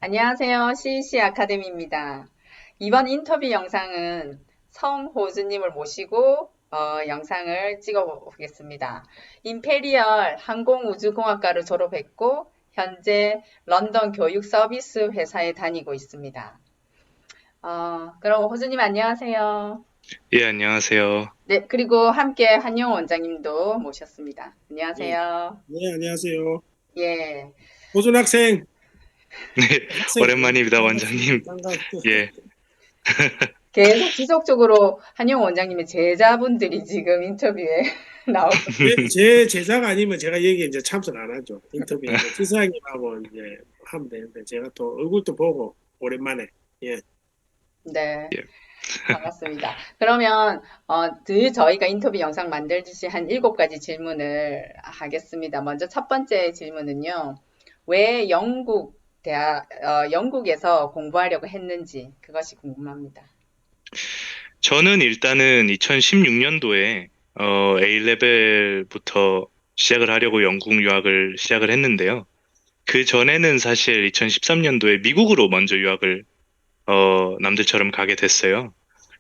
안녕하세요. CEC 아카데미입니다. 이번 인터뷰 영상은 성호주님을 모시고 영상을 찍어보겠습니다. 임페리얼 항공우주공학과를 졸업했고 현재 런던 교육 서비스 회사에 다니고 있습니다. 그럼 호주님 안녕하세요. 예, 안녕하세요. 네, 그리고 함께 한용 원장님도 모셨습니다. 네, 안녕하세요. 네, 안녕하세요. 예, 호준 학생, 네, 학생, 오랜만입니다, 반갑습니다. 원장님. 예, 계속 지속적으로 한용 원장님의 제자분들이 지금 인터뷰에 나오고 제 제자가 아니면 제가 여기 이제 참석 안 하죠. 인터뷰에 이제 지사님하고 이제 하면 되는데 제가 또 얼굴도 보고 오랜만에 예, 네, 예. 반갑습니다. 그러면 늘 저희가 인터뷰 영상 만들듯이 한 7가지 질문을 하겠습니다. 먼저 첫 번째 질문은요. 왜 영국에서 공부하려고 했는지 그것이 궁금합니다. 저는 일단은 2016년도에 A 레벨부터 시작을 하려고 영국 유학을 시작을 했는데요. 그 전에는 사실 2013년도에 미국으로 먼저 유학을 남들처럼 가게 됐어요.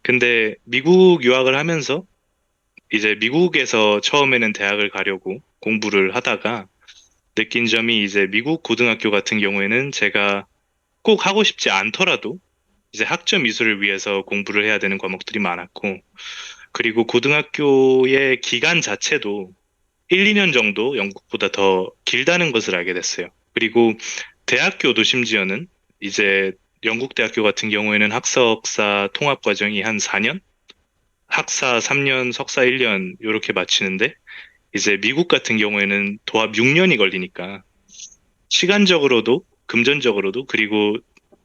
근데 미국 유학을 하면서 이제 미국에서 처음에는 대학을 가려고 공부를 하다가 느낀 점이 이제 미국 고등학교 같은 경우에는 제가 꼭 하고 싶지 않더라도 이제 학점 이수를 위해서 공부를 해야 되는 과목들이 많았고, 그리고 고등학교의 기간 자체도 1, 2년 정도 영국보다 더 길다는 것을 알게 됐어요. 그리고 대학교도 심지어는 이제 영국 대학교 같은 경우에는 학사학사 통합 과정이 한 4년? 학사 3년, 석사 1년 이렇게 마치는데 이제 미국 같은 경우에는 도합 6년이 걸리니까 시간적으로도 금전적으로도 그리고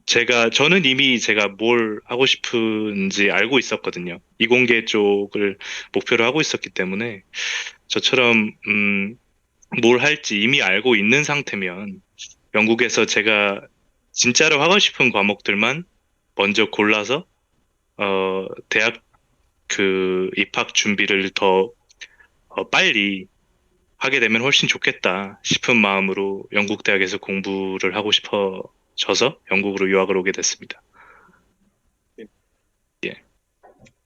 저는 이미 제가 뭘 하고 싶은지 알고 있었거든요. 이공계 쪽을 목표로 하고 있었기 때문에 저처럼 뭘 할지 이미 알고 있는 상태면 영국에서 제가 진짜로 하고 싶은 과목들만 먼저 골라서 대학 그 입학 준비를 더 빨리 하게 되면 훨씬 좋겠다 싶은 마음으로 영국 대학에서 공부를 하고 싶어져서 영국으로 유학을 오게 됐습니다. 예.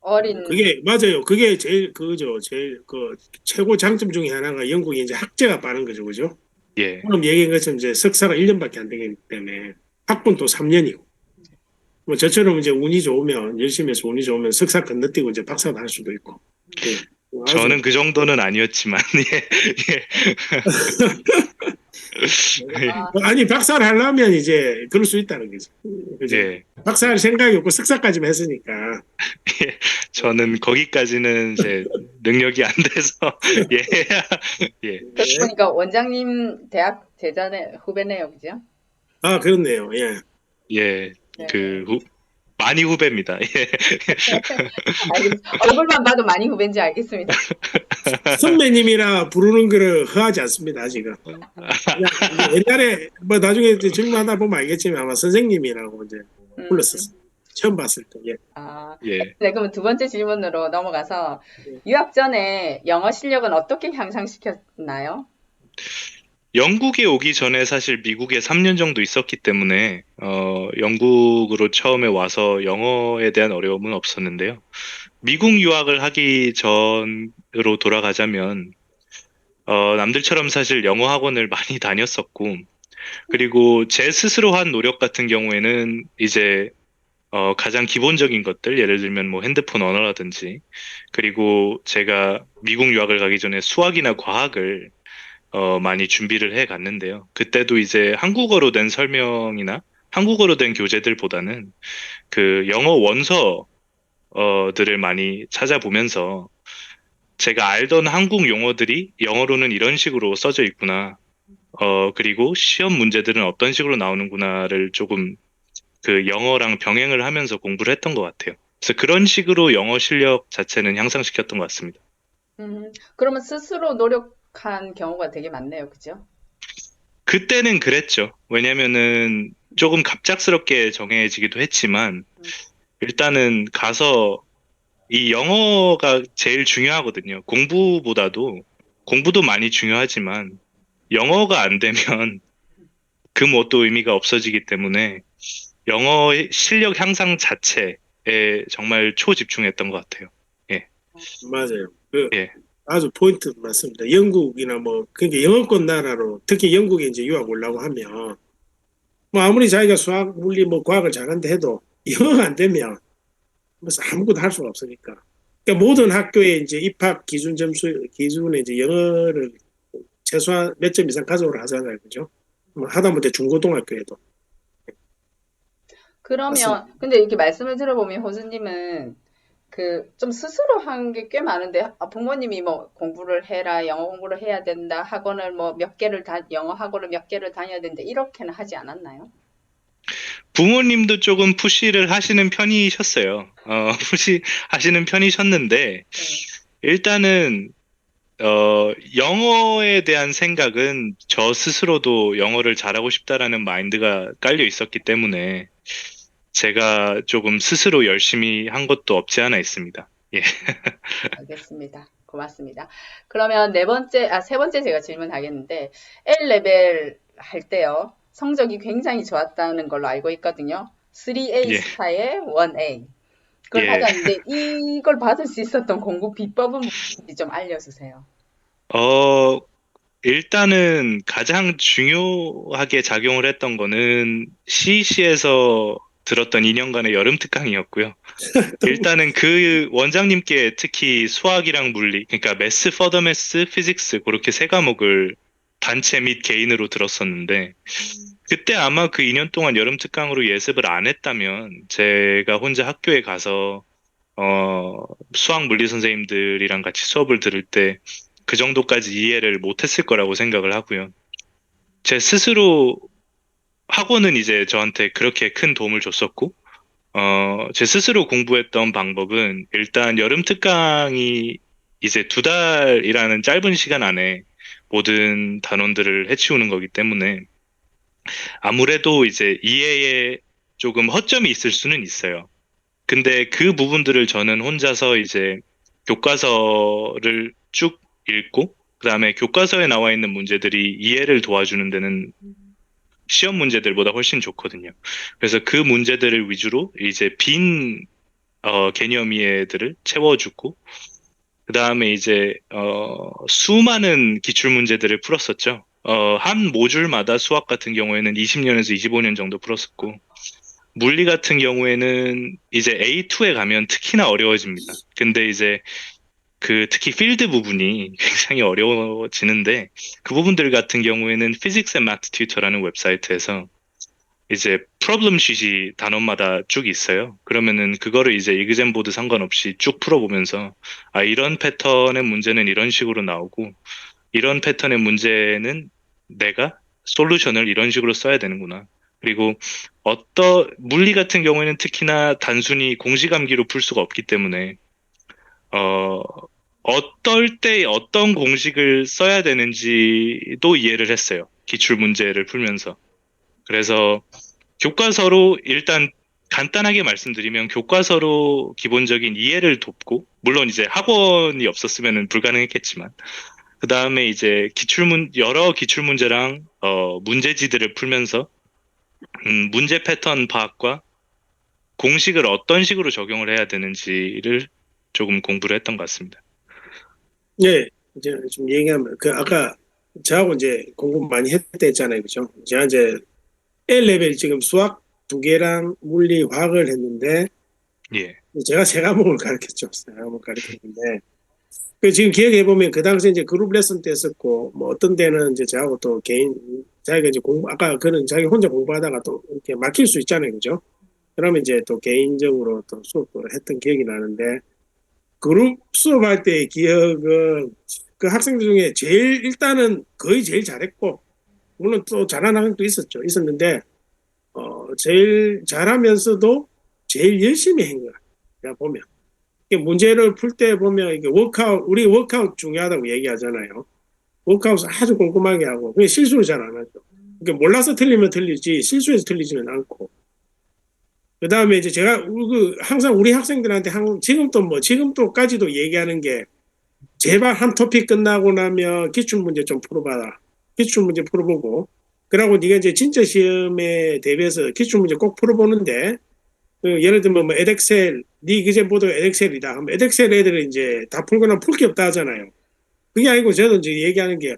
어린, 그게 맞아요. 그게 제일 그죠. 제일 그 최고 장점 중에 하나가 영국이 이제 학제가 빠른 거죠, 그죠? 예. 방금 얘기한 것처럼 이제 석사가 1년밖에 안 되기 때문에 학부는 또 3년이고. 뭐 저처럼 이제 운이 좋으면 열심히 해서 운이 좋으면 석사 건너뛰고 이제 박사도 할 수도 있고. 예. 아주 저는 그 정도는 아니었지만, 예, 아, 아니 박사를 하려면 이제 그럴 수 있다는 거죠. 예, 그죠? 예, 박사할 생각이 없고 석사까지만 했으니까. 예. 저는 거기까지는 제 능력이 안 돼서, 예, 예, 그러고 네. 보니까 원장님 대학 제자네, 후배네요, 그죠? 아 그렇네요. 예. 예, 네. 많이 후배입니다. 예. 얼굴만 봐도 많이 후배인지 알겠습니다. 선배님이라 부르는 거를 허하지 않습니다. 아직은. 그냥 이제 옛날에 뭐 나중에 이제 질문하다 보면 알겠지만 아마 선생님이라고 이제 음, 불렀었어요. 처음 봤을 때. 예. 예. 네, 그럼 두 번째 질문으로 넘어가서 예. 유학 전에 영어 실력은 어떻게 향상시켰나요? 영국에 오기 전에 사실 미국에 3년 정도 있었기 때문에, 영국으로 처음에 와서 영어에 대한 어려움은 없었는데요. 미국 유학을 하기 전으로 돌아가자면, 남들처럼 사실 영어 학원을 많이 다녔었고, 그리고 제 스스로 한 노력 같은 경우에는 이제, 가장 기본적인 것들, 예를 들면 뭐 핸드폰 언어라든지, 그리고 제가 미국 유학을 가기 전에 수학이나 과학을 많이 준비를 해 갔는데요. 그때도 이제 한국어로 된 설명이나 한국어로 된 교재들보다는 그 영어 원서들을 많이 찾아보면서 제가 알던 한국 용어들이 영어로는 이런 식으로 써져 있구나. 그리고 시험 문제들은 어떤 식으로 나오는구나를 조금 그 영어랑 병행을 하면서 공부를 했던 것 같아요. 그래서 그런 식으로 영어 실력 자체는 향상시켰던 것 같습니다. 그러면 스스로 노력한 경우가 되게 많네요, 그죠? 그때는 그랬죠. 왜냐면은 조금 갑작스럽게 정해지기도 했지만, 음, 일단은 가서 이 영어가 제일 중요하거든요. 공부보다도, 공부도 많이 중요하지만, 영어가 안 되면 그 무엇도 의미가 없어지기 때문에 영어의 실력 향상 자체에 정말 초집중했던 것 같아요. 예, 맞아요. 그 예, 아주 포인트 맞습니다. 영국이나 뭐 그러니까 영어권 나라로 특히 영국에 이제 유학 오려고 하면 뭐 아무리 자기가 수학, 물리, 뭐 과학을 잘한다 해도 영어가 안 되면 뭐 아무것도 할 수가 없으니까. 그러니까 모든 학교에 이제 입학 기준 점수 기준에 이제 영어를 최소한 몇 점 이상 가져오라 하잖아요, 그죠? 뭐 하다못해 중고등학교에도 맞습니다. 그러면, 근데 이렇게 말씀을 들어보면 호수님은 그 좀 스스로 한 게 꽤 많은데 부모님이 뭐 공부를 해라, 영어 공부를 해야 된다, 학원을 뭐 몇 개를 영어 학원을 몇 개를 다녀야 된다 이렇게는 하지 않았나요? 부모님도 조금 푸시를 하시는 편이셨어요. 푸시하시는 편이셨는데, 네. 일단은, 영어에 대한 생각은 저 스스로도 영어를 잘하고 싶다라는 마인드가 깔려 있었기 때문에, 제가 조금 스스로 열심히 한 것도 없지 않아 있습니다. 예. 알겠습니다. 고맙습니다. 그러면 세 번째 제가 질문하겠는데, L레벨 할 때요, 성적이 굉장히 좋았다는 걸로 알고 있거든요. 3A 예, 스타의 1A. 그걸 예. 받았는데, 이걸 받을 수 있었던 공부 비법은 뭔지 좀 알려주세요. 어, 일단은 가장 중요하게 작용을 했던 거는 CEC에서 들었던 2년간의 여름 특강이었고요. 일단은 그 원장님께 특히 수학이랑 물리, 그러니까 매스, 퍼더매스, 피직스 그렇게 세 과목을 단체 및 개인으로 들었었는데 그때 아마 그 2년 동안 여름 특강으로 예습을 안 했다면 제가 혼자 학교에 가서 어, 수학 물리 선생님들이랑 같이 수업을 들을 때 그 정도까지 이해를 못했을 거라고 생각을 하고요. 제 스스로 학원은 이제 저한테 그렇게 큰 도움을 줬었고 제 스스로 공부했던 방법은 일단 여름 특강이 이제 2달이라는 짧은 시간 안에 모든 단원들을 해치우는 거기 때문에 아무래도 이제 이해에 조금 허점이 있을 수는 있어요. 근데 그 부분들을 저는 혼자서 이제 교과서를 쭉 읽고 그다음에 교과서에 나와 있는 문제들이 이해를 도와주는 데는 시험 문제들보다 훨씬 좋거든요. 그래서 그 문제들을 위주로 이제 빈 개념 이해들을 채워주고, 그 다음에 이제, 수많은 기출 문제들을 풀었었죠. 한 모듈마다 수학 같은 경우에는 20년에서 25년 정도 풀었었고, 물리 같은 경우에는 이제 A2에 가면 특히나 어려워집니다. 근데 이제 그 특히 필드 부분이 굉장히 어려워지는데, 그 부분들 같은 경우에는 Physics and Math Tutor라는 웹사이트에서 이제 프로블럼 쉿이 단원마다 쭉 있어요. 그러면은 그거를 이제 이그젠 보드 상관없이 쭉 풀어보면서 아 이런 패턴의 문제는 이런 식으로 나오고 이런 패턴의 문제는 내가 솔루션을 이런 식으로 써야 되는구나. 그리고 물리 같은 경우에는 특히나 단순히 공식암기로 풀 수가 없기 때문에 어 어떨 때 어떤 공식을 써야 되는지도 이해를 했어요. 기출 문제를 풀면서. 그래서 교과서로 일단 간단하게 말씀드리면 교과서로 기본적인 이해를 돕고 물론 이제 학원이 없었으면 불가능했겠지만 그 다음에 이제 여러 기출 문제랑 문제지들을 풀면서 문제 패턴 파악과 공식을 어떤 식으로 적용을 해야 되는지를 조금 공부를 했던 것 같습니다. 네, 이제 좀 얘기하면 그 아까 저하고 이제 공부 많이 했다 했잖아요, 그죠? 제가 이제 A 레벨 지금 수학 2개랑 물리 화학을 했는데 예, 제가 세 과목을 가르쳤죠. 세 과목을 가르쳤는데 그 지금 기억해 보면 그 당시에 이제 그룹 레슨 때 했었고 뭐 어떤 데는 이제 저하고 또 개인 자기가 이제 공부 아까 그는 자기 혼자 공부하다가 또 이렇게 막힐 수 있잖아요, 그죠? 그러면 이제 또 개인적으로 또 수업을 했던 기억이 나는데 그룹 수업할 때의 기억은 그 학생들 중에 제일 일단은 거의 제일 잘했고 물론 또 잘하는 학생도 있었는데 제일 잘하면서도 제일 열심히 한 거야. 내가 보면. 이게 문제를 풀 때 보면 이게 우리 워크아웃 중요하다고 얘기하잖아요. 워크아웃 아주 꼼꼼하게 하고, 그게 실수를 잘 안 하죠. 그러니까 몰라서 틀리면 틀리지, 실수해서 틀리지는 않고. 그 다음에 이제 제가 항상 우리 학생들한테 지금도까지도 얘기하는 게 제발 한 토픽 끝나고 나면 기출문제 좀 풀어봐라. 기출문제 풀어보고 그러고 네가 이제 진짜 시험에 대비해서 기출문제 꼭 풀어보는데 예를 들면 뭐 에덱셀, 네 기재보드가 에덱셀이다 하면 에덱셀 애들은 이제 다 풀거나 풀 게 없다 하잖아요. 그게 아니고 저는 이제 얘기하는 게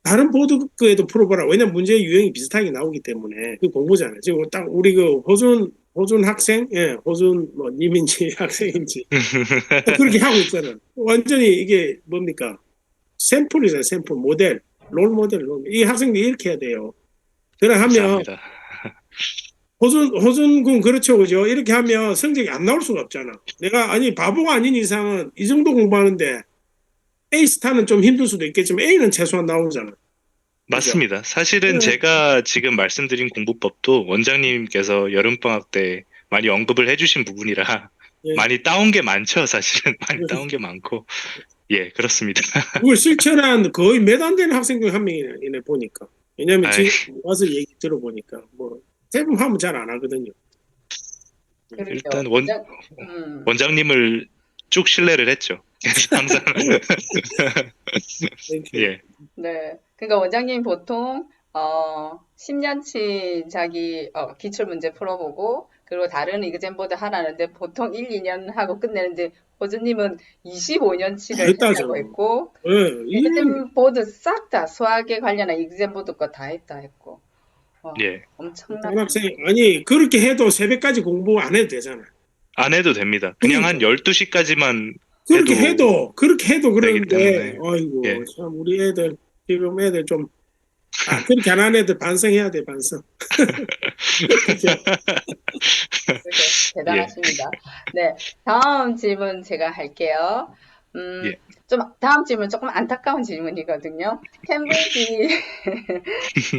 다른 보드에도 풀어보라. 왜냐면 문제 유형이 비슷하게 나오기 때문에 그 공부잖아요. 지금 딱 우리 그 호준 학생, 예, 호준 뭐 님인지 학생인지 딱 그렇게 하고 있잖아요. 완전히 이게 뭡니까? 샘플이잖아요. 샘플 모델, 롤 모델, 이 학생들이 이렇게 해야 돼요. 그래 하면 감사합니다. 호준군 그렇죠, 그죠? 이렇게 하면 성적이 안 나올 수가 없잖아. 내가 아니 바보가 아닌 이상은 이 정도 공부하는데 A 스타는 좀 힘들 수도 있겠지만 A는 최소한 나오잖아. 그죠? 맞습니다. 사실은 네. 제가 지금 말씀드린 공부법도 원장님께서 여름방학 때 많이 언급을 해주신 부분이라 예. 많이 따온 게 많죠, 사실은. 많이 따온 게 많고. 예, 그렇습니다. 그걸 실천한 거의 몇 안 되는 학생 중 한 명이네 보니까. 왜냐면 아이, 지금 와서 얘기 들어보니까 뭐 대부분 하면 잘 안 하거든요. 일단 그러게요. 원장님을 쭉 신뢰를 했죠. 그래서 항상, 땡큐. 예, 네. 그러니까 원장님 보통 10년치 자기 기출 문제 풀어보고 그리고 다른 이그젠보드 하라는데 보통 1, 2년 하고 끝내는데 호주님은 25년치를 했다고 했다죠. 했고 예, 이게 이그젠보드 싹 다 수학에 관련한 이그젠보드 거 다 했다 했고 와, 예. 다른 엄청나게 학생 아니 그렇게 해도 새벽까지 공부 안 해도 되잖아. 안 해도 됩니다. 그냥 한 그러니까 12시까지만 해도 그렇게 해도 되기 그러는데 때문에, 예. 아이고 참 우리 애들 지금 애들 좀 그렇게 안 하는 애들 반성해야 돼 반성. 그죠? 그러게 예, 대단하십니다. 네, 다음 질문 제가 할게요. 예. 좀 다음 질문 조금 안타까운 질문이거든요. 캠브리지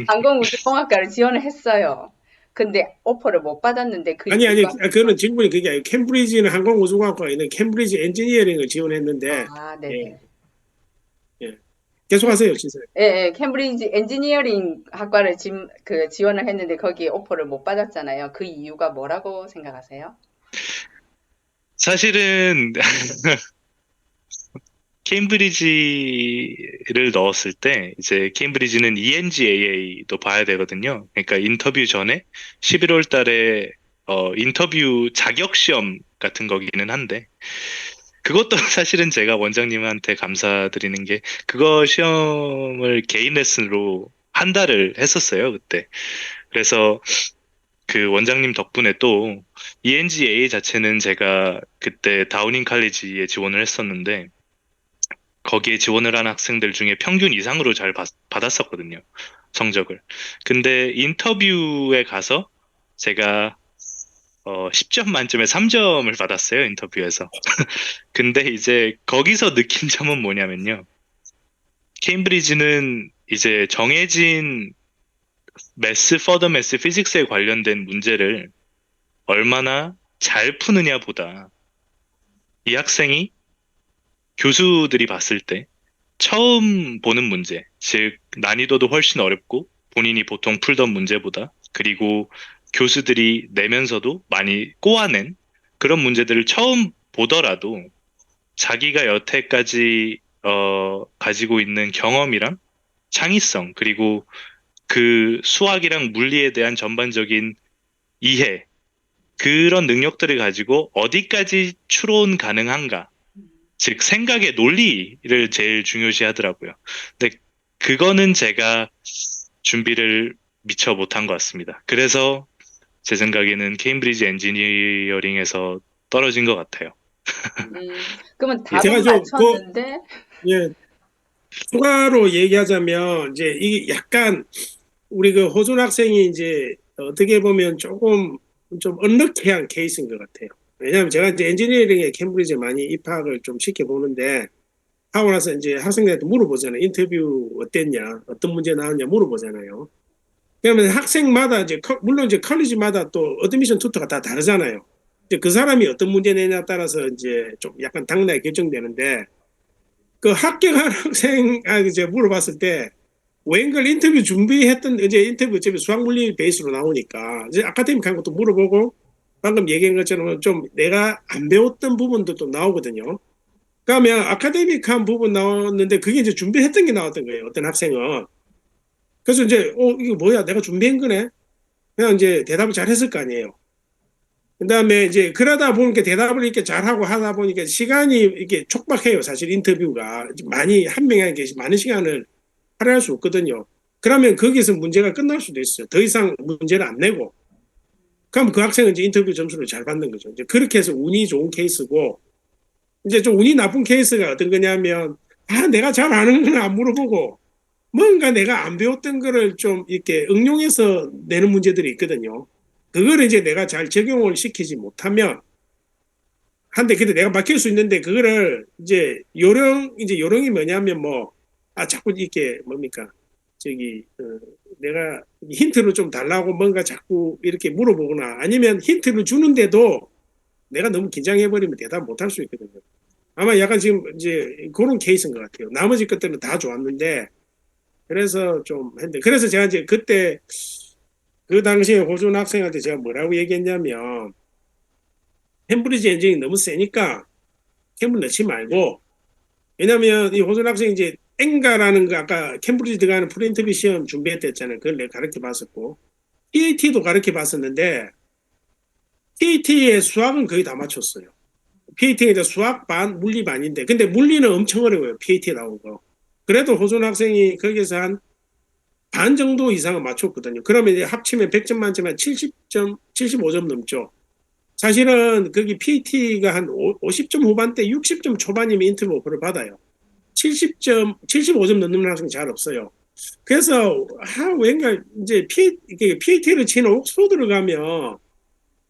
항공우주공학과를 지원을 했어요. 근데 오퍼를 못 받았는데 그 아니 이유가 그거는 질문이 그게 아니고 캠브리지는 항공우주공학과에 있는 캠브리지 엔지니어링을 지원했는데 예, 네네. 예. 계속하세요 진짜. 예, 예, 캠브리지 엔지니어링 학과를 지원을 했는데 거기에 오퍼를 못 받았잖아요. 그 이유가 뭐라고 생각하세요? 사실은 케임브리지를 넣었을 때 이제 케임브리지는 ENGAA도 봐야 되거든요. 그러니까 인터뷰 전에 11월 달에 인터뷰 자격 시험 같은 거기는 한데 그것도 사실은 제가 원장님한테 감사드리는 게 그거 시험을 개인 레슨으로 한 달을 했었어요, 그때. 그래서 그 원장님 덕분에 또 ENGAA 자체는 제가 그때 다우닝 칼리지에 지원을 했었는데 거기에 지원을 한 학생들 중에 평균 이상으로 잘 받았었거든요. 성적을. 근데 인터뷰에 가서 제가 10점 만점에 3점을 받았어요, 인터뷰에서. 근데 이제 거기서 느낀 점은 뭐냐면요. 케임브리지는 이제 정해진 퍼더 매스, 피직스에 관련된 문제를 얼마나 잘 푸느냐 보다 이 학생이 교수들이 봤을 때 처음 보는 문제, 즉 난이도도 훨씬 어렵고 본인이 보통 풀던 문제보다 그리고 교수들이 내면서도 많이 꼬아낸 그런 문제들을 처음 보더라도 자기가 여태까지 가지고 있는 경험이랑 창의성 그리고 그 수학이랑 물리에 대한 전반적인 이해 그런 능력들을 가지고 어디까지 추론 가능한가 즉 생각의 논리를 제일 중요시 하더라고요. 근데 그거는 제가 준비를 미처 못한 것 같습니다. 그래서 제 생각에는 케임브리지 엔지니어링에서 떨어진 것 같아요. 그러면 예, 제가 답은 좀그 맞췄는데 예, 추가로 얘기하자면 이제 이게 약간 우리 그 호준 학생이 이제 어떻게 보면 조금 좀 언럭키한 케이스인 것 같아요. 왜냐하면 제가 이제 엔지니어링에 캠브리지에 많이 입학을 좀 시켜보는데 하고 나서 이제 학생들한테 물어보잖아요. 인터뷰 어땠냐, 어떤 문제 나왔냐 물어보잖아요. 그러면 학생마다 이제 물론 이제 컬리지마다 또 어드미션 투터가 다 다르잖아요. 이제 그 사람이 어떤 문제 내냐에 따라서 이제 좀 약간 당락이 결정되는데 그 합격한 학생 이제 물어봤을 때 웬걸 인터뷰 준비했던 이제 인터뷰 어차피 수학 물리 베이스로 나오니까 이제 아카데믹한 것도 물어보고 방금 얘기한 것처럼 좀 내가 안 배웠던 부분도 또 나오거든요. 그러면 아카데믹한 부분 나왔는데 그게 이제 준비했던 게 나왔던 거예요. 어떤 학생은. 그래서 이제 이거 뭐야 내가 준비한 거네. 그냥 이제 대답을 잘 했을 거 아니에요. 그다음에 이제 그러다 보니까 대답을 이렇게 잘하고 하다 보니까 시간이 이렇게 촉박해요. 사실 인터뷰가 많이 한 명에게 많은 시간을 할애할 수 없거든요. 그러면 거기서 문제가 끝날 수도 있어요. 더 이상 문제를 안 내고. 그럼 그 학생은 이제 인터뷰 점수를 잘 받는 거죠. 이제 그렇게 해서 운이 좋은 케이스고, 이제 좀 운이 나쁜 케이스가 어떤 거냐면, 내가 잘 아는 건 안 물어보고, 뭔가 내가 안 배웠던 거를 좀 이렇게 응용해서 내는 문제들이 있거든요. 그걸 이제 내가 잘 적용을 시키지 못하면, 한데 근데 내가 맡길 수 있는데 그거를 이제 요령이 뭐냐면 뭐 자꾸 이렇게 뭡니까 저기 내가 힌트를 좀 달라고 뭔가 자꾸 이렇게 물어보거나 아니면 힌트를 주는데도 내가 너무 긴장해 버리면 대답 못 할 수 있거든요. 아마 약간 지금 이제 그런 케이스인 것 같아요. 나머지 것들은 다 좋았는데 그래서 좀 했는데 그래서 제가 이제 그때 그 당시에 호준 학생한테 제가 뭐라고 얘기했냐면 캠브리지 엔진이 너무 세니까 캠을 넣지 말고 왜냐면 이 호준 학생이 이제 엔가라는 거 아까 캠브리지 들어가는 프린트비 시험 준비했다 했잖아요. 그걸 내가 가르쳐 봤었고 PAT도 가르쳐 봤었는데 PAT의 수학은 거의 다 맞췄어요. PAT가 이제 수학 반, 물리 반인데 근데 물리는 엄청 어려워요. PAT 나온 거. 그래도 호준 학생이 거기서 한 반 정도 이상은 맞췄거든요. 그러면 이제 합치면 100점 만점에 70점, 75점 넘죠. 사실은 거기 PAT가 한 50점 후반대, 60점 초반이면 인터뷰 오퍼를 받아요. 70점, 75점 넘는 학생 잘 없어요. 그래서 왠가 이제 PAT를 치는 옥스포드를 가면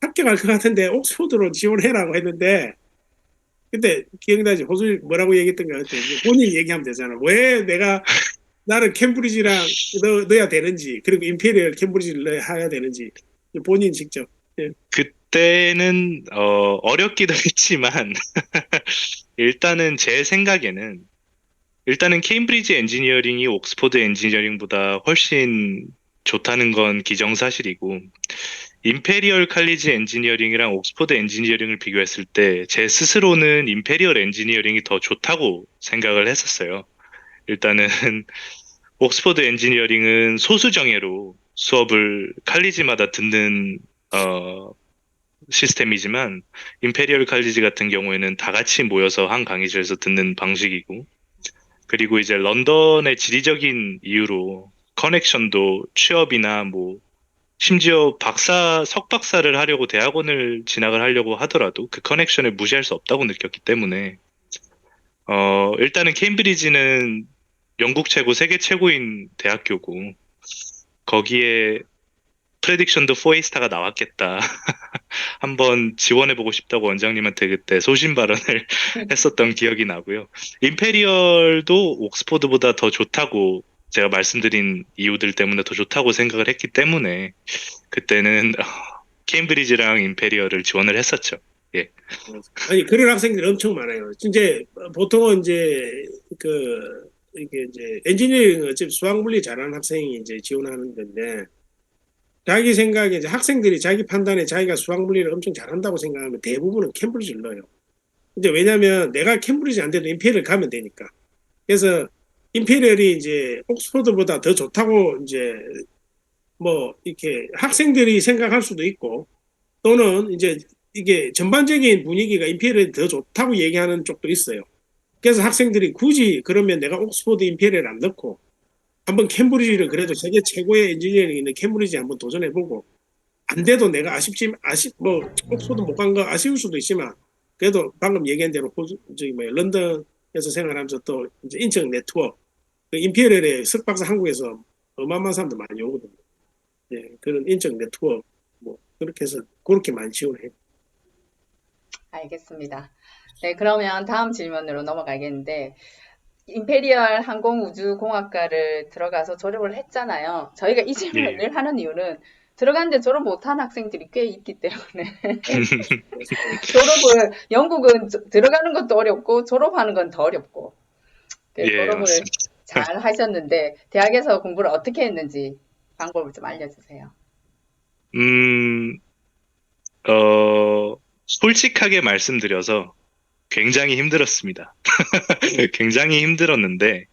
합격할 것 같은데 옥스포드로 지원해라고 했는데 그때 기억나지? 호수 뭐라고 얘기했던 것 같아. 본인이 얘기하면 되잖아. 왜 내가 나는 캠브리지랑 넣어야 되는지 그리고 임페리얼 캠브리지를 넣어야 되는지 본인 직접. 예. 그때는 어렵기도 했지만 일단은 제 생각에는 일단은 케임브리지 엔지니어링이 옥스퍼드 엔지니어링보다 훨씬 좋다는 건 기정사실이고 임페리얼 칼리지 엔지니어링이랑 옥스퍼드 엔지니어링을 비교했을 때 제 스스로는 임페리얼 엔지니어링이 더 좋다고 생각을 했었어요. 일단은 옥스퍼드 엔지니어링은 소수 정예로 수업을 칼리지마다 듣는 어, 시스템이지만 임페리얼 칼리지 같은 경우에는 다 같이 모여서 한 강의실에서 듣는 방식이고 그리고 이제 런던의 지리적인 이유로 커넥션도 취업이나 뭐 심지어 석박사를 하려고 대학원을 진학을 하려고 하더라도 그 커넥션을 무시할 수 없다고 느꼈기 때문에 일단은 케임브리지는 영국 최고, 세계 최고인 대학교고 거기에 프레딕션도 4A스타가 나왔겠다. 한번 지원해보고 싶다고 원장님한테 그때 소신 발언을 했었던 기억이 나고요. 임페리얼도 옥스포드보다 더 좋다고 제가 말씀드린 이유들 때문에 더 좋다고 생각을 했기 때문에 그때는 케임브리지랑 임페리얼을 지원을 했었죠. 예. 아니 그런 학생들이 엄청 많아요. 이제 보통은 이제 이게 이제 엔지니어링 어차피 수학 물리 잘하는 학생이 이제 지원하는 건데 자기 생각에 이제 학생들이 자기 판단에 자기가 수학 물리를 엄청 잘한다고 생각하면 대부분은 캠브리지를 넣어요. 이제 왜냐하면 내가 캠브리지 안 돼도 임페리얼 가면 되니까. 그래서 임페리얼이 이제 옥스퍼드보다 더 좋다고 이제 뭐 이렇게 학생들이 생각할 수도 있고 또는 이제 이게 전반적인 분위기가 임페리얼이 더 좋다고 얘기하는 쪽도 있어요. 그래서 학생들이 굳이 그러면 내가 옥스퍼드 임페리얼 안 넣고 한번 캠브리지를 그래도 세계 최고의 엔지니어링 있는 캠브리지 한번 도전해보고 안 돼도 내가 뭐 옥스퍼드 못 간 거 아쉬울 수도 있지만 그래도 방금 얘기한 대로 저기 뭐야 런던에서 생활하면서 또 이제 인적 네트워크 그 임페리얼의 석박사 한국에서 어마어마한 사람들 많이 오거든요. 예, 그런 인적 네트워크 뭐 그렇게 해서 그렇게 많이 지원해요. 알겠습니다. 네, 그러면 다음 질문으로 넘어가겠는데, 임페리얼 항공우주공학과를 들어가서 졸업을 했잖아요. 저희가 이 질문을 예. 늘 하는 이유는 들어갔는데 졸업 못한 학생들이 꽤 있기 때문에 영국은 들어가는 것도 어렵고 졸업하는 건 더 어렵고 예, 졸업을 맞습니다. 잘 하셨는데 대학에서 공부를 어떻게 했는지 방법을 좀 알려주세요. 음, 솔직하게 말씀드려서 굉장히 힘들었습니다. 굉장히 힘들었는데,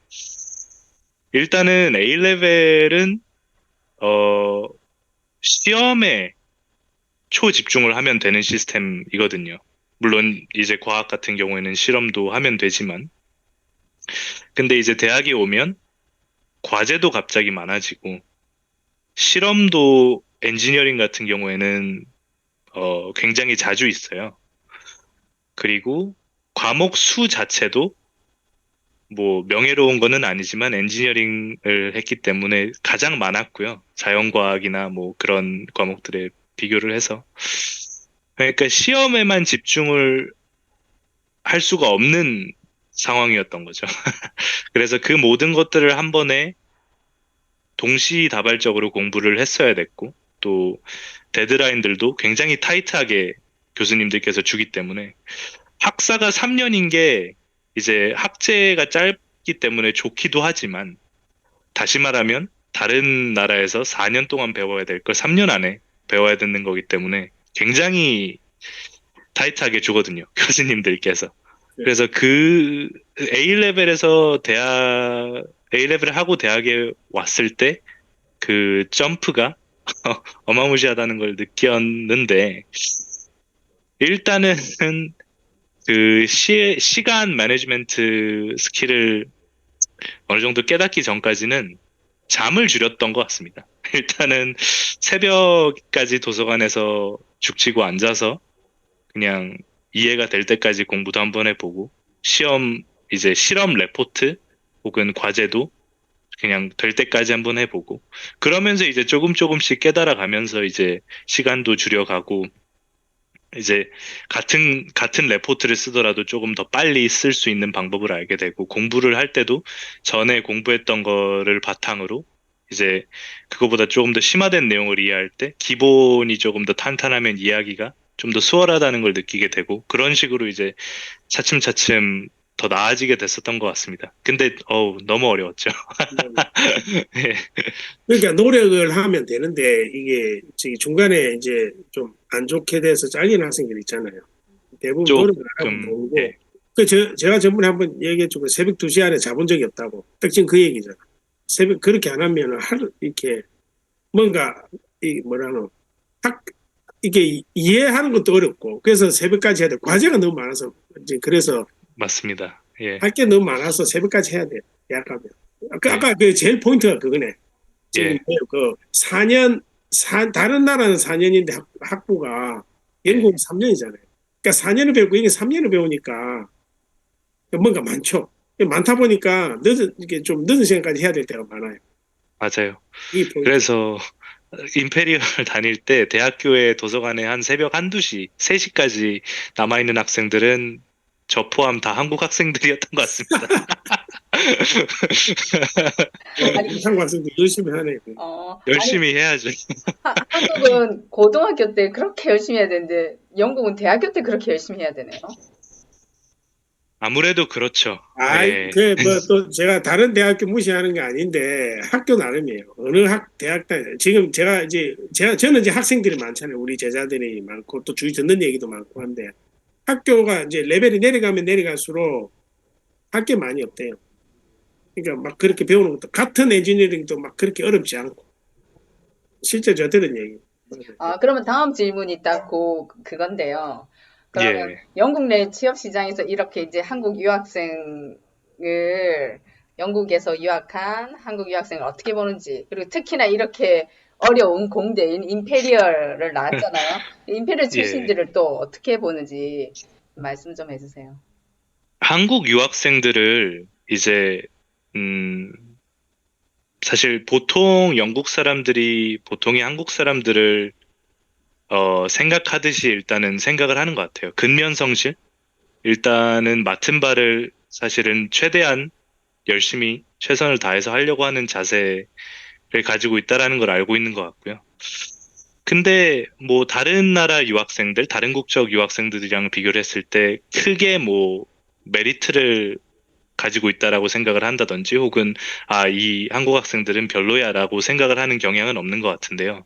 일단은 A레벨은 시험에 초집중을 하면 되는 시스템이거든요. 물론 이제 과학 같은 경우에는 실험도 하면 되지만, 근데 이제 대학에 오면 과제도 갑자기 많아지고, 실험도 엔지니어링 같은 경우에는 굉장히 자주 있어요. 그리고 과목 수 자체도 뭐 명예로운 거는 아니지만 엔지니어링을 했기 때문에 가장 많았고요. 자연과학이나 뭐 그런 과목들에 비교를 해서. 그러니까 시험에만 집중을 할 수가 없는 상황이었던 거죠. 그래서 그 모든 것들을 한 번에 동시다발적으로 공부를 했어야 됐고, 또 데드라인들도 굉장히 타이트하게 교수님들께서 주기 때문에 학사가 3년인 게 이제 학제가 짧기 때문에 좋기도 하지만, 다시 말하면 다른 나라에서 4년 동안 배워야 될 걸 3년 안에 배워야 되는 거기 때문에 굉장히 타이트하게 주거든요. 교수님들께서. 네. 그래서 그 A레벨에서 A레벨을 하고 대학에 왔을 때 그 점프가 어마무시하다는 걸 느꼈는데, 일단은 그 시간 매니지먼트 스킬을 어느 정도 깨닫기 전까지는 잠을 줄였던 것 같습니다. 일단은 새벽까지 도서관에서 죽치고 앉아서 그냥 이해가 될 때까지 공부도 한번 해보고, 이제 실험 레포트 혹은 과제도 그냥 될 때까지 한번 해보고, 그러면서 이제 조금 조금씩 깨달아 가면서 이제 시간도 줄여가고, 이제 같은 레포트를 쓰더라도 조금 더 빨리 쓸 수 있는 방법을 알게 되고, 공부를 할 때도 전에 공부했던 거를 바탕으로 이제 그거보다 조금 더 심화된 내용을 이해할 때 기본이 조금 더 탄탄하면 이해하기가 좀 더 수월하다는 걸 느끼게 되고, 그런 식으로 이제 차츰차츰 더 나아지게 됐었던 것 같습니다. 근데 너무 어려웠죠. 예, 그러니까 노력을 하면 되는데 이게 저기 중간에 이제 좀 안 좋게 돼서 잘리는 학생들 있잖아요. 대부분 노력을 안 하고 조금 놀고. 제가 전번에 한번 얘기했지만 새벽 2시 안에 자본 적이 없다고. 딱 지금 그 얘기잖아. 새벽 그렇게 안 하면 하루 이렇게 뭔가 이 뭐라노 학 이게 이해하는 것도 어렵고 그래서 새벽까지 해야 돼. 과제가 너무 많아서 이제 그래서 맞습니다. 예, 할 게 너무 많아서 새벽까지 해야 돼. 대학 가면. 예, 아까 그 제일 포인트가 그거네. 저기 예, 그 4년 다른 나라는 4년인데 학부가 예, 영국은 3년이잖아요. 그러니까 4년을 배우고 이게 3년을 배우니까 뭔가 많죠. 많다 보니까 이게 좀 늦은 시간까지 해야 될 때가 많아요. 맞아요. 이게 포인트. 그래서 임페리얼 다닐 때 대학교의 도서관에 한 새벽 한두 시, 3시까지 남아있는 학생들은 저 포함 다 한국 학생들이었던 것 같습니다. 아니, 한국 학생들 열심히 하네. 아니, 열심히 해야죠. 한국은 고등학교 때 그렇게 열심히 해야 되는데, 영국은 대학교 때 그렇게 열심히 해야 되네요. 아무래도 그렇죠. 아이, 예, 뭐, 또, 제가 다른 대학교 무시하는 게 아닌데, 학교 나름이에요. 어느 대학 지금 저는 이제 학생들이 많잖아요. 우리 제자들이 많고, 또 주위 듣는 얘기도 많고 한데, 학교가 이제 레벨이 내려가면 내려갈수록 할 게 많이 없대요. 그러니까 막 그렇게 배우는 것도, 같은 엔지니어링도 막 그렇게 어렵지 않고, 실제 저 들은 얘기. 그러면 다음 질문이 딱 그건데요. 그러면 예. 영국 내 취업 시장에서 이렇게 이제 한국 유학생을 영국에서 유학한 한국 유학생을 어떻게 보는지, 그리고 특히나 이렇게 어려운 공대인 임페리얼을 나왔잖아요. 임페리얼 예. 출신들을 또 어떻게 보는지 말씀 좀 해주세요. 한국 유학생들을 이제, 음, 사실 보통 영국 사람들이 보통의 한국 사람들을 생각하듯이 일단은 생각을 하는 것 같아요. 근면성실? 일단은 맡은 바를 사실은 최대한 열심히 최선을 다해서 하려고 하는 자세를 가지고 있다라는 걸 알고 있는 것 같고요. 근데 뭐 다른 나라 유학생들, 다른 국적 유학생들이랑 비교를 했을 때 크게 뭐 메리트를 가지고 있다라고 생각을 한다든지, 혹은 이 한국 학생들은 별로야라고 생각을 하는 경향은 없는 것 같은데요.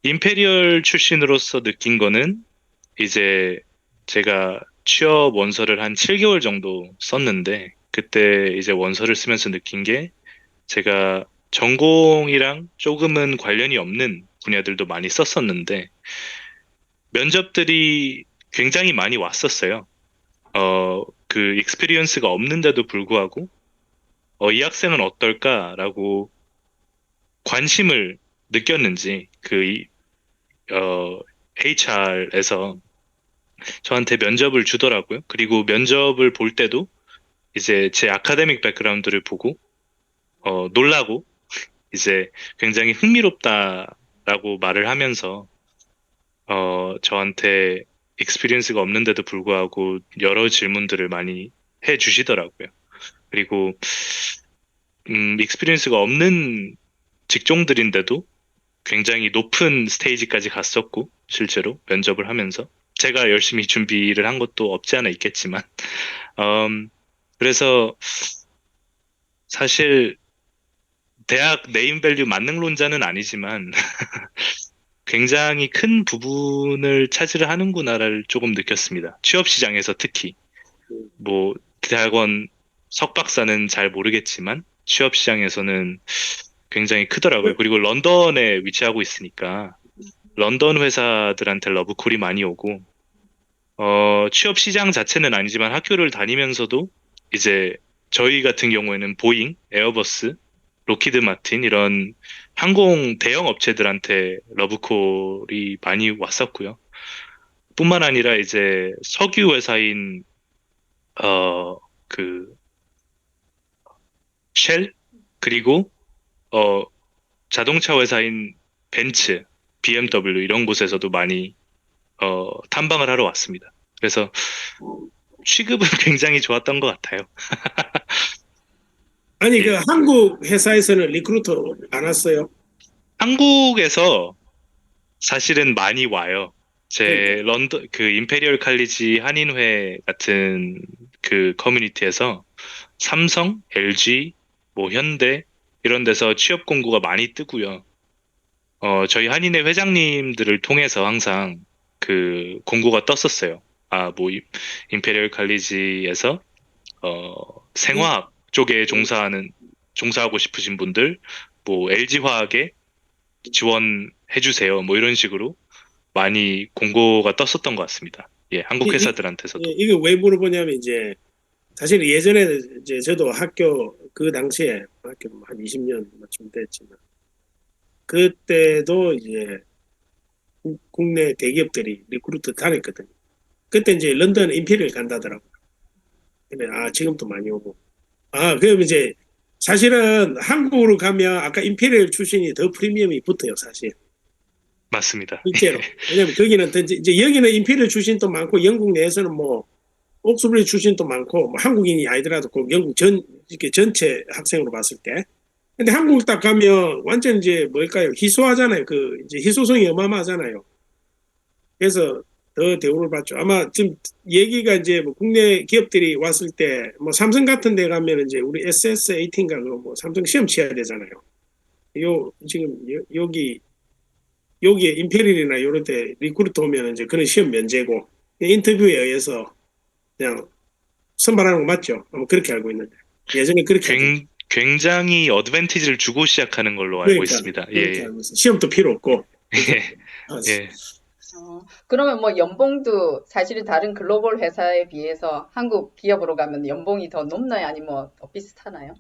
임페리얼 출신으로서 느낀 거는 이제 제가 취업 원서를 한 7개월 정도 썼는데, 그때 이제 원서를 쓰면서 느낀 게 제가 전공이랑 조금은 관련이 없는 분야들도 많이 썼었는데, 면접들이 굉장히 많이 왔었어요. 그 익스피리언스가 없는데도 불구하고, 이 학생은 어떨까라고 관심을 느꼈는지, HR에서 저한테 면접을 주더라고요. 그리고 면접을 볼 때도 이제 제 아카데믹 백그라운드를 보고, 놀라고, 이제 굉장히 흥미롭다라고 말을 하면서, 저한테 익스피리언스가 없는데도 불구하고 여러 질문들을 많이 해 주시더라고요. 그리고, 익스피리언스가 없는 직종들인데도 굉장히 높은 스테이지까지 갔었고, 실제로 면접을 하면서. 제가 열심히 준비를 한 것도 없지 않아 있겠지만, 음, 그래서 사실 대학 네임밸류 만능론자는 아니지만, 굉장히 큰 부분을 차지를 하는구나를 조금 느꼈습니다. 취업 시장에서 특히. 뭐, 대학원 석박사는 잘 모르겠지만, 취업 시장에서는 굉장히 크더라고요. 그리고 런던에 위치하고 있으니까, 런던 회사들한테 러브콜이 많이 오고, 취업 시장 자체는 아니지만 학교를 다니면서도 이제 저희 같은 경우에는 보잉, 에어버스, 로키드 마틴 이런 항공 대형 업체들한테 러브콜이 많이 왔었고요. 뿐만 아니라 이제 석유 회사인 어, 그 쉘 그리고 어, 자동차 회사인 벤츠, BMW 이런 곳에서도 많이 탐방을 하러 왔습니다. 그래서 취급은 굉장히 좋았던 것 같아요. 아니 그 예. 한국 회사에서는 리크루터 안 왔어요? 한국에서 사실은 많이 와요. 그러니까 제 런던 그 임페리얼 칼리지 한인회 같은 그 커뮤니티에서 삼성, LG, 뭐 현대 이런 데서 취업 공고가 많이 뜨고요. 저희 한인회 회장님들을 통해서 항상 그 공고가 떴었어요. 뭐 임페리얼 칼리지에서 생화학 쪽에 종사하고 싶으신 분들, 뭐 LG화학에 지원해 주세요. 뭐 이런 식으로 많이 공고가 떴었던 것 같습니다. 예, 이, 한국 이, 회사들한테서도. 이게 왜 물어보냐면 이제 사실 예전에 이제 저도 학교 그 당시에 학교 한 20년쯤 됐지만 그때도 이제 국내 대기업들이 리크루트 다녔거든요. 그때 이제 런던 임페리얼 간다더라고요. 근데 지금도 많이 오고. 그럼 이제 사실은 한국으로 가면 아까 임페리얼 출신이 더 프리미엄이 붙어요, 사실. 맞습니다. 실제로. 왜냐면 거기는 이제 여기는 임페리얼 출신도 많고 영국 내에서는 뭐 옥스퍼드 출신도 많고 뭐 한국인이 아니더라도 그 영국 이렇게 전체 학생으로 봤을 때. 근데 한국 딱 가면 완전 이제 뭘까요? 희소하잖아요. 그 이제 희소성이 어마어마하잖아요. 그래서 더 대우를 받죠. 아마 지금 얘기가 이제 뭐 국내 기업들이 왔을 때 뭐 삼성 같은 데 가면 이제 우리 SS18인가 그뭐 삼성 시험 치어야 되잖아요. 지금 여기에 임페리얼이나 이런 데 리크루트 오면 이제 그런 시험 면제고 인터뷰에 의해서 그냥 선발하는 거 맞죠? 아마 그렇게 알고 있는데 예전에 그렇게 하죠. 굉장히 어드밴티지를 주고 시작하는 걸로 알고 그러니까 있습니다. 그렇게 예. 알고 있어요. 시험도 필요 없고 그죠? 예. 그러면 뭐 연봉도 사실은 다른 글로벌 회사에 비해서 한국 기업으로 가면 연봉이 더 높나요? 아니면 뭐더 비슷하나요?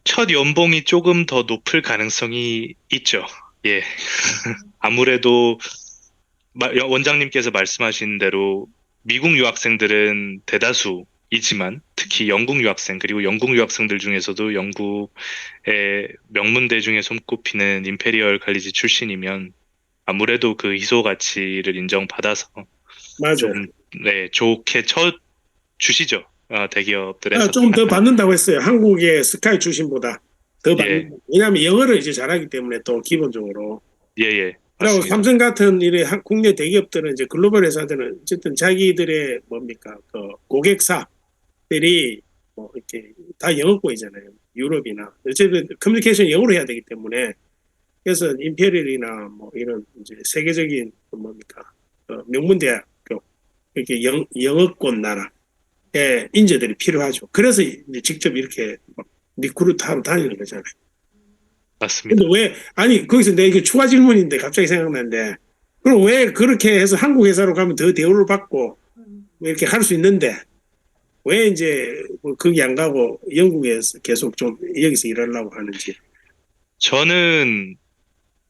첫 연봉이 조금 더 높을 가능성이 있죠. 예. 아무래도 원장님께서 말씀하신 대로 미국 유학생들은 대다수이지만 특히 영국 유학생 그리고 영국 유학생들 중에서도 영국의 명문대 중에 손꼽히는 임페리얼 칼리지 출신이면 아무래도 그 희소 가치를 인정받아서 맞아요. 좀 네, 좋게 쳐 주시죠. 대기업들에서. 좀 더 받는다고 했어요. 한국의 스카이 출신보다 더 예, 받는. 왜냐하면 영어를 이제 잘하기 때문에 또 기본적으로. 예, 예, 그리고 맞습니다. 삼성 같은 국내 대기업들은 이제 글로벌 회사들은 어쨌든 자기들의 뭡니까 그 고객사들이 뭐 이렇게 다 영어권이잖아요. 유럽이나 어쨌든 커뮤니케이션 영어로 해야 되기 때문에 그래서 임페리얼이나 뭐 이런 이제 세계적인 그 뭡니까 명문대학교 이렇게 영어권 나라의 인재들이 필요하죠. 그래서 이제 직접 이렇게 리크루트하러 다니는 거잖아요. 맞습니다. 근데 왜, 아니, 거기서 내 이게 추가 질문인데 갑자기 생각나는데, 그럼 왜 그렇게 해서 한국 회사로 가면 더 대우를 받고 뭐 이렇게 할 수 있는데, 왜 이제 뭐 거기 안 가고 영국에서 계속 좀 여기서 일하려고 하는지. 저는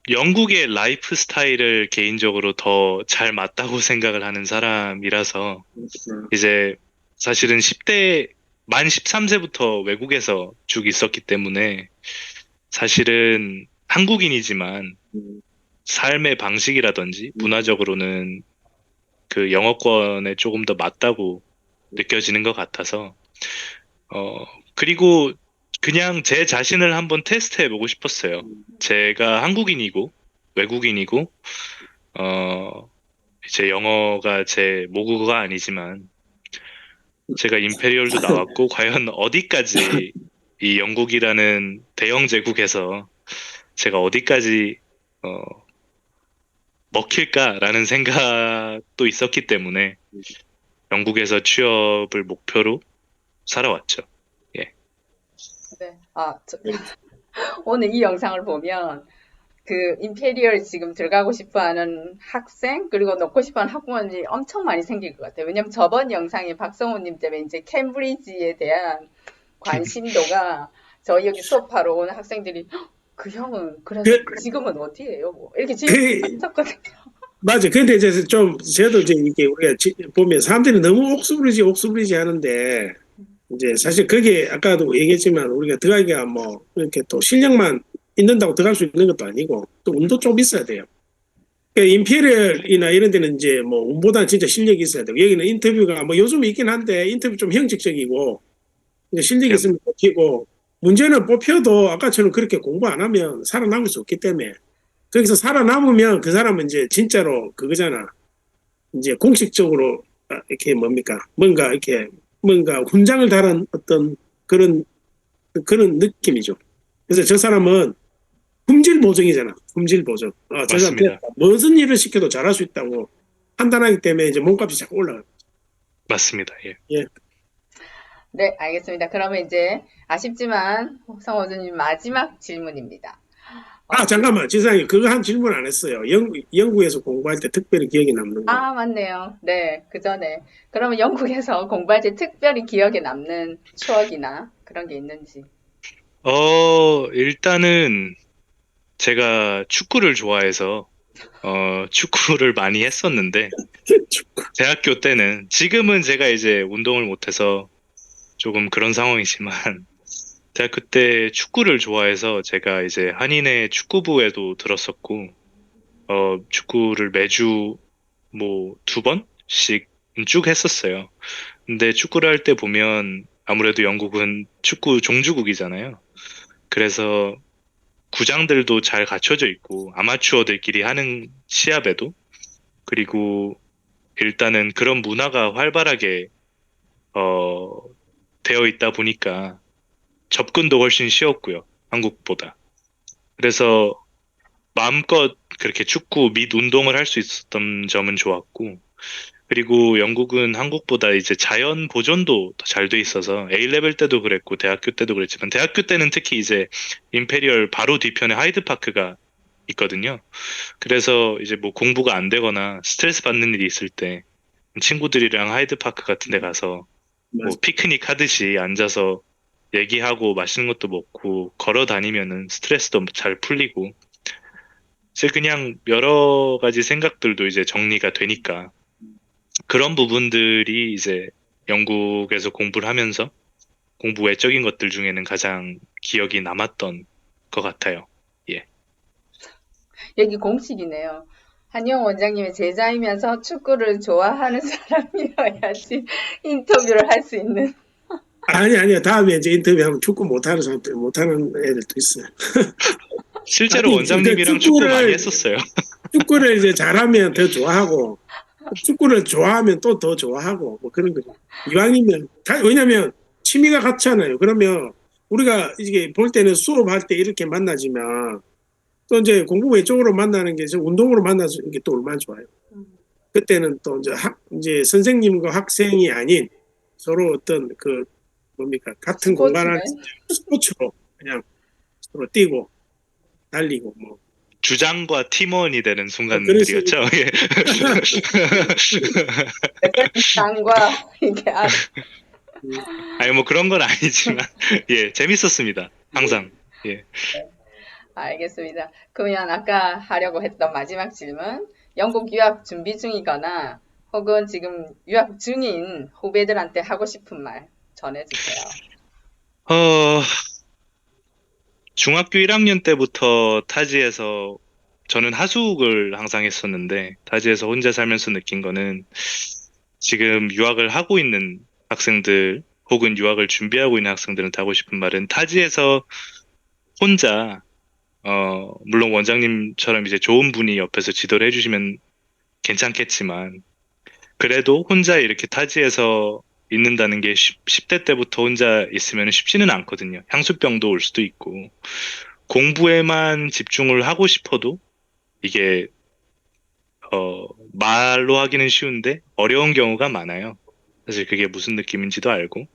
영국의 라이프 스타일을 개인적으로 더 잘 맞다고 생각을 하는 사람이라서 이제 사실은 10대 만 13세부터 외국에서 쭉 있었기 때문에 사실은 한국인이지만 음, 삶의 방식이라든지 문화적으로는 그 영어권에 조금 더 맞다고 느껴지는 것 같아서 어 그리고 그냥 제 자신을 한번 테스트해 보고 싶었어요. 제가 한국인이고 외국인이고 어 이제 영어가 제 모국어가 아니지만 제가 임페리얼도 나왔고 과연 어디까지 이 영국이라는 대영 제국에서 제가 어디까지 어 먹힐까라는 생각도 있었기 때문에 영국에서 취업을 목표로 살아왔죠. 예. 네. 오늘 이 영상을 보면 그 임페리얼 지금 들어가고 싶어 하는 학생, 그리고 넣고 싶어 하는 학부모님이 엄청 많이 생길 것 같아요. 왜냐면 저번 영상에 박성호님 때문에 이제 캠브리지에 대한 관심도가 저희 여기 수업하러 오는 학생들이 "헉, 그 형은 그래서 그, 지금은 어디예요? 뭐 이렇게 질문이 그, 많았거든요. 맞아. 근데 이제 좀, 저도 이제 이게 우리가 보면 사람들이 너무 옥수부리지 하는데, 이제 사실 그게 아까도 얘기했지만 우리가 들어가기가 뭐, 이렇게 또 실력만 있는다고 들어갈 수 있는 것도 아니고, 또 운도 좀 있어야 돼요. 그러니까 임페리얼이나 이런 데는 이제 뭐 운보다는 진짜 실력이 있어야 되고, 여기는 인터뷰가 뭐 요즘 있긴 한데, 인터뷰 좀 형식적이고, 이제 실력이 네, 있으면 뽑히고, 문제는 뽑혀도 아까처럼 그렇게 공부 안 하면 살아남을 수 없기 때문에, 거기서 살아남으면 그 사람은 이제 진짜로 그거잖아. 이제 공식적으로 이렇게 뭡니까? 뭔가 훈장을 달은 어떤 그런 느낌이죠. 그래서 저 사람은 품질 보정이잖아. 품질 보정. 저 사람 맞습니다. 무슨 일을 시켜도 잘할 수 있다고 판단하기 때문에 이제 몸값이 자꾸 올라가요. 맞습니다. 예. 예. 네, 알겠습니다. 그러면 이제 아쉽지만 성호주님 마지막 질문입니다. 잠깐만. 지상이 그거 한 질문 안 했어요. 영국에서 공부할 때 특별히 기억에 남는 거. 맞네요. 네, 그 전에. 그러면 영국에서 공부할 때 특별히 기억에 남는 추억이나 그런 게 있는지. 일단은 제가 축구를 좋아해서 축구를 많이 했었는데 대학교 때는 지금은 제가 이제 운동을 못해서 조금 그런 상황이지만 대학교 때 축구를 좋아해서 제가 이제 한인의 축구부에도 들었었고 축구를 매주 뭐 두 번씩 쭉 했었어요. 근데 축구를 할 때 보면 아무래도 영국은 축구 종주국이잖아요. 그래서 구장들도 잘 갖춰져 있고 아마추어들끼리 하는 시합에도 그리고 일단은 그런 문화가 활발하게 어, 되어 있다 보니까 접근도 훨씬 쉬웠고요. 한국보다. 그래서 마음껏 그렇게 축구 및 운동을 할 수 있었던 점은 좋았고 그리고 영국은 한국보다 이제 자연 보존도 더 잘 돼 있어서 A레벨 때도 그랬고 대학교 때도 그랬지만 대학교 때는 특히 이제 임페리얼 바로 뒤편에 하이드파크가 있거든요. 그래서 이제 뭐 공부가 안 되거나 스트레스 받는 일이 있을 때 친구들이랑 하이드파크 같은 데 가서 뭐 맞아. 피크닉 하듯이 앉아서 얘기하고 맛있는 것도 먹고 걸어 다니면은 스트레스도 잘 풀리고 이제 그냥 여러 가지 생각들도 이제 정리가 되니까 그런 부분들이 이제 영국에서 공부를 하면서 공부 외적인 것들 중에는 가장 기억이 남았던 것 같아요. 예. 여기 공식이네요. 한영 원장님의 제자이면서 축구를 좋아하는 사람이어야지 인터뷰를 할 수 있는. 아니야. 다음에 이제 인터뷰하면 축구 못하는 사람들, 못하는 애들도 있어요. 실제로 아니, 그 원장님이랑 축구 많이 했었어요. 축구를 이제 잘하면 더 좋아하고, 축구를 좋아하면 또 더 좋아하고, 뭐 그런 거죠. 이왕이면, 왜냐면 취미가 같잖아요. 그러면 우리가 이게 볼 때는 수업할 때 이렇게 만나지만, 또 이제 공부 외적으로 만나는 게 운동으로 만나는 게 또 얼마나 좋아요. 그때는 또 이제 이제 선생님과 학생이 아닌 서로 어떤 그 뭡니까? 같은 공간 안에서 스포츠맨? 스포츠로 그냥 서로 뛰고 달리고 뭐 주장과 팀원이 되는 그럴 수 순간들이었죠. 있죠. 예. 대표님과 이게 음, 아니 뭐 그런 건 아니지만 예, 재밌었습니다. 항상. 예. 알겠습니다. 그러면 아까 하려고 했던 마지막 질문, 영국 유학 준비 중이거나 혹은 지금 유학 중인 후배들한테 하고 싶은 말 전해주세요. 어, 중학교 1학년 때부터 타지에서 저는 하숙을 항상 했었는데 타지에서 혼자 살면서 느낀 거는 지금 유학을 하고 있는 학생들 혹은 유학을 준비하고 있는 학생들한테 하고 싶은 말은 타지에서 혼자 물론 원장님처럼 이제 좋은 분이 옆에서 지도를 해주시면 괜찮겠지만 그래도 혼자 이렇게 타지에서 있는다는 게 10대 때부터 혼자 있으면 쉽지는 않거든요. 향수병도 올 수도 있고 공부에만 집중을 하고 싶어도 이게 말로 하기는 쉬운데 어려운 경우가 많아요. 사실 그게 무슨 느낌인지도 알고.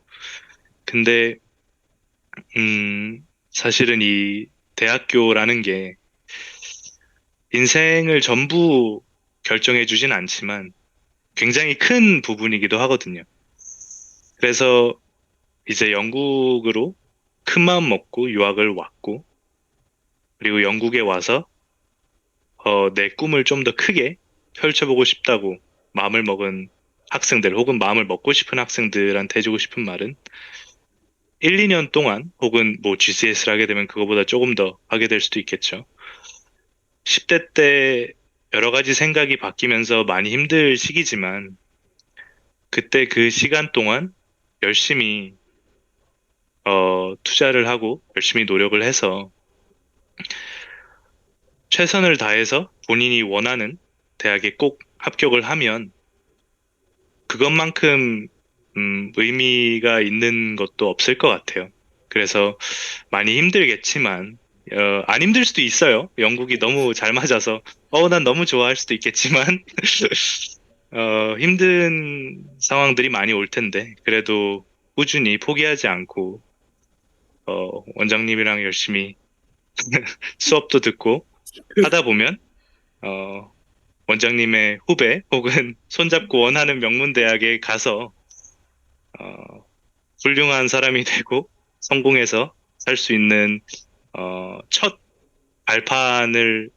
근데 사실은 이 대학교라는 게 인생을 전부 결정해 주진 않지만 굉장히 큰 부분이기도 하거든요. 그래서 이제 영국으로 큰 마음 먹고 유학을 왔고, 그리고 영국에 와서 내 꿈을 좀 더 크게 펼쳐보고 싶다고 마음을 먹은 학생들 혹은 마음을 먹고 싶은 학생들한테 해주고 싶은 말은 1, 2년 동안 혹은 뭐 GCS를 하게 되면 그거보다 조금 더 하게 될 수도 있겠죠. 10대 때 여러 가지 생각이 바뀌면서 많이 힘들 시기지만 그때 그 시간 동안 열심히 투자를 하고 열심히 노력을 해서 최선을 다해서 본인이 원하는 대학에 꼭 합격을 하면 그것만큼 의미가 있는 것도 없을 것 같아요. 그래서 많이 힘들겠지만 안 힘들 수도 있어요. 영국이 너무 잘 맞아서 난 너무 좋아할 수도 있겠지만 힘든 상황들이 많이 올 텐데 그래도 꾸준히 포기하지 않고 원장님이랑 열심히 수업도 듣고 하다 보면 어, 원장님의 후배 혹은 손잡고 원하는 명문대학에 가서 훌륭한 사람이 되고 성공해서 살 수 있는 첫 발판을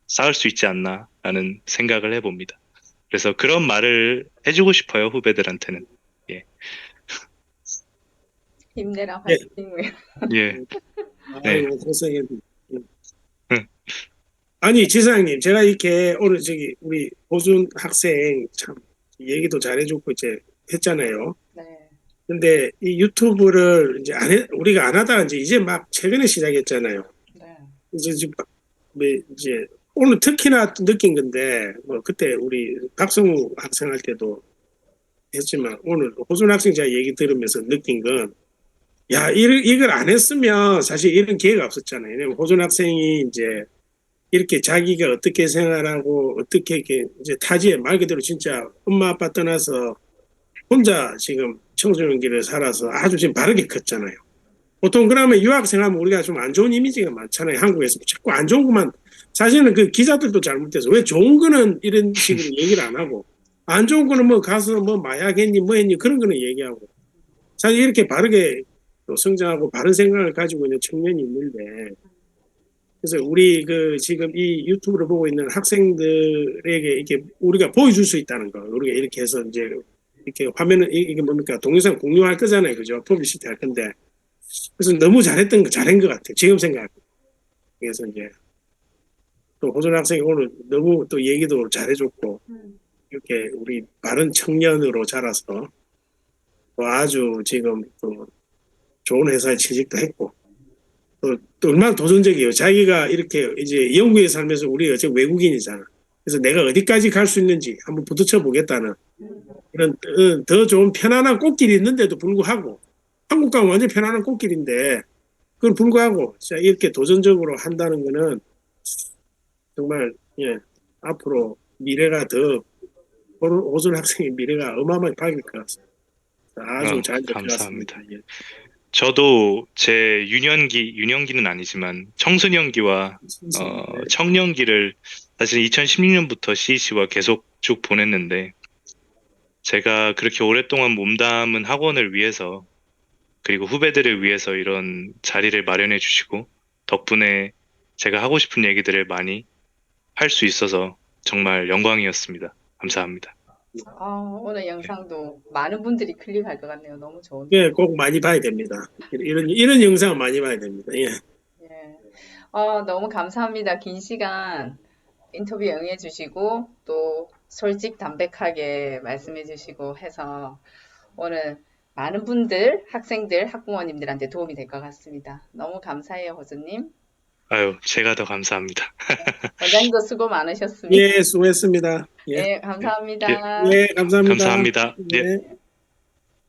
쌓을 수 있지 않나라는 생각을 해봅니다. 그래서 그런 말을 해주고 싶어요, 후배들한테는. 예, 힘내라, 예, 화이팅! 예, 네. 아이고 고생했네. 응, 아니 지사장님, 제가 이렇게 오늘 저기 우리 보준 학생 참 얘기도 잘해주고 이제 했잖아요. 네, 근데 이 유튜브를 이제 우리가 안 하다가 이제 막 최근에 시작했잖아요. 네. 이제 지금 뭐 이제 오늘 특히나 느낀 건데 뭐 그때 우리 박성우 학생 할 때도 했지만 오늘 호준 학생 제가 얘기 들으면서 느낀 건 야, 이걸 안 했으면 사실 이런 기회가 없었잖아요. 왜냐면 호준 학생이 이제 이렇게 자기가 어떻게 생활하고 어떻게 이렇게 이제 타지에 말 그대로 진짜 엄마 아빠 떠나서 혼자 지금 청소년기를 살아서 아주 지금 바르게 컸잖아요. 보통 그러면 유학생 하면 우리가 좀 안 좋은 이미지가 많잖아요. 한국에서 자꾸 안 좋은 것만 사실은 그 기자들도 잘못돼서 왜 좋은 거는 이런 식으로 얘기를 안 하고 안 좋은 거는 뭐 가서 뭐 마약했니 뭐 했니 그런 거는 얘기하고 사실 이렇게 바르게 또 성장하고 바른 생각을 가지고 있는 청년이 있는데 그래서 우리 그 지금 이 유튜브를 보고 있는 학생들에게 이렇게 우리가 보여줄 수 있다는 거 우리가 이렇게 해서 이제 이렇게 화면을 이게 뭡니까 동영상 공유할 거잖아요 그죠 퍼블리시티 할 건데 그래서 너무 잘한 것 같아요 지금 생각 그래서 이제 또 호준 학생이 오늘 너무 또 얘기도 잘해줬고 이렇게 우리 바른 청년으로 자라서 또 아주 지금 또 좋은 회사에 취직도 했고 또 얼마나 도전적이에요. 자기가 이렇게 이제 영국에 살면서 우리가 어차피 외국인이잖아. 그래서 내가 어디까지 갈 수 있는지 한번 부딪혀 보겠다는 이런 더 좋은 편안한 꽃길이 있는데도 불구하고 한국 가면 완전 편안한 꽃길인데 그걸 불구하고 이렇게 도전적으로 한다는 거는 정말 예, 앞으로 미래가 더 호준 학생의 미래가 어마어마하게 밝을 것 같습니다. 아주 잘 감사합니다. 잡혀갔습니다. 예. 저도 제 유년기는 아니지만 청소년기와 네. 청년기를 사실 2016년부터 CEC와 계속 쭉 보냈는데 제가 그렇게 오랫동안 몸담은 학원을 위해서 그리고 후배들을 위해서 이런 자리를 마련해 주시고 덕분에 제가 하고 싶은 얘기들을 많이 할 수 있어서 정말 영광이었습니다. 감사합니다. 오늘 영상도 많은 분들이 클릭할 것 같네요. 너무 예, 좋은데요. 꼭 많이 봐야 됩니다. 이런 영상 많이 봐야 됩니다. 예. 예. 너무 감사합니다. 긴 시간 인터뷰 응해주시고 또 솔직 담백하게 말씀해주시고 해서 오늘 많은 분들, 학생들, 학부모님들한테 도움이 될 것 같습니다. 너무 감사해요, 호주님. 아유, 제가 더 감사합니다. 원장님도 수고 많으셨습니다. 예, 수고했습니다. 예, 네, 네, 예, 감사합니다. 예, 감사합니다. 감사합니다. 예. 예.